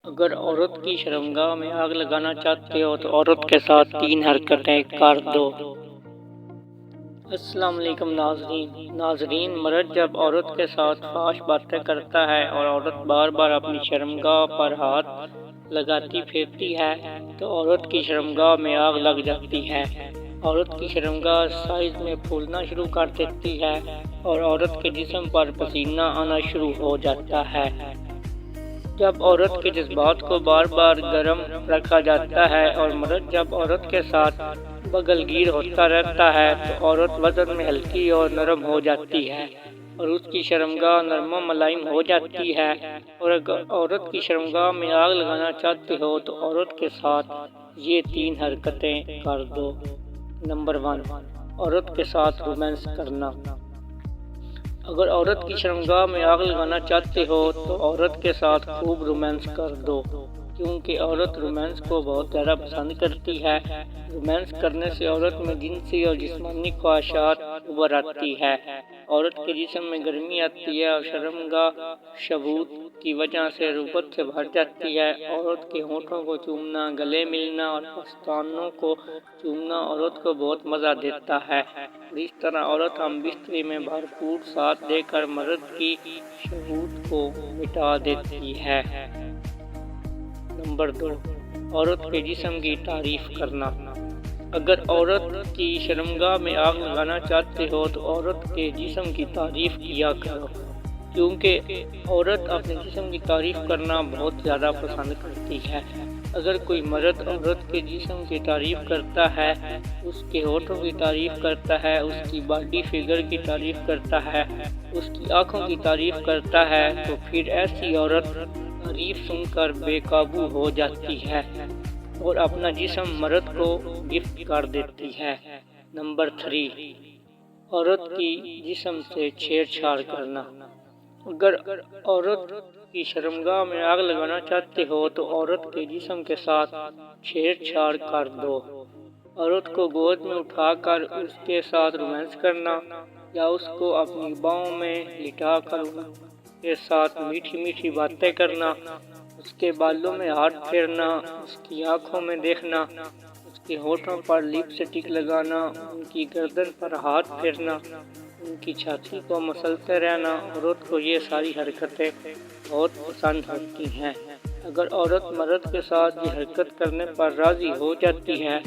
اگر عورت کی شرمگاہ میں آگ لگانا چاہتے ہو تو عورت کے ساتھ 3 حرکتیں کر دو۔ السلام علیکم ناظرین، مرد جب عورت کے ساتھ فحش باتیں کرتا ہے اور عورت بار بار اپنی شرمگاہ پر ہاتھ لگاتی پھرتی ہے تو عورت کی شرمگاہ میں آگ لگ جاتی ہے۔ عورت کی شرمگاہ سائز میں پھولنا شروع کر دیتی ہے اور عورت کے جسم پر پسینہ آنا شروع ہو جاتا ہے۔ جب عورت کے جذبات کو بار بار گرم رکھا جاتا ہے اور مرد جب عورت کے ساتھ بغل گیر ہوتا رہتا ہے تو عورت وزن میں ہلکی اور نرم ہو جاتی ہے اور اس کی شرمگاہ نرم و ملائم ہو جاتی ہے۔ اور اگر عورت کی شرمگاہ میں آگ لگانا چاہتے ہو تو عورت کے ساتھ یہ 3 حرکتیں کر دو۔ نمبر 1، عورت کے ساتھ رومانس کرنا۔ اگر عورت کی شرمگاہ میں آگ لگانا چاہتے ہو تو عورت کے ساتھ خوب رومانس کر دو، کیونکہ عورت رومانس کو بہت زیادہ پسند کرتی ہے۔ رومانس کرنے سے عورت میں جنسی اور جسمانی خواہشات ابھر آتی ہے، عورت کے جسم میں گرمی آتی ہے اور شرمگاہ شہوت کی وجہ سے رغبت سے بھر جاتی ہے۔ عورت کے ہونٹوں کو چومنا، گلے ملنا اور پستانوں کو چومنا عورت کو بہت مزہ دیتا ہے اور اس طرح عورت ہم بستری میں بھرپور ساتھ دے کر مرد کی شہوت کو مٹا دیتی ہے۔ نمبر 2، عورت کے جسم کی تعریف کرنا۔ اگر عورت کی شرمگاہ میں آگ لگانا چاہتے ہو تو عورت کے جسم کی تعریف کیا کرو، کیونکہ عورت اپنے جسم کی تعریف کرنا بہت زیادہ پسند کرتی ہے۔ اگر کوئی مرد عورت کے جسم کی تعریف کرتا ہے، اس کے ہونٹوں کی تعریف کرتا ہے، اس کی باڈی فگر کی تعریف کرتا ہے، اس کی آنکھوں کی تعریف کرتا ہے تو پھر ایسی عورت تعریف سن کر بے قابو ہو جاتی ہے اور اپنا جسم مرد کو گفٹ کر دیتی ہے۔ نمبر 3، عورت کی جسم سے چھیڑ چھاڑ کرنا۔ اگر عورت کی شرمگاہ میں آگ لگانا چاہتے ہو تو عورت کے جسم کے ساتھ چھیڑ چھاڑ کر دو۔ عورت کو گود میں اٹھا کر اس کے ساتھ رومانس کرنا یا اس کو اپنی باہوں میں لٹا کر اس کے ساتھ میٹھی میٹھی باتیں کرنا، اس کے بالوں میں ہاتھ پھیرنا، اس کی آنکھوں میں دیکھنا، اس کے ہونٹوں پر لپسٹک لگانا، ان کی گردن پر ہاتھ پھیرنا، ان کی چھاتی کو مسلتے رہنا، عورت کو یہ ساری حرکتیں بہت پسند ہوتی ہیں۔ اگر عورت مرد کے ساتھ یہ حرکت کرنے پر راضی ہو جاتی ہے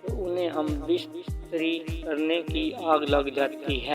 تو انہیں ہم بستری کرنے کی آگ لگ جاتی ہے۔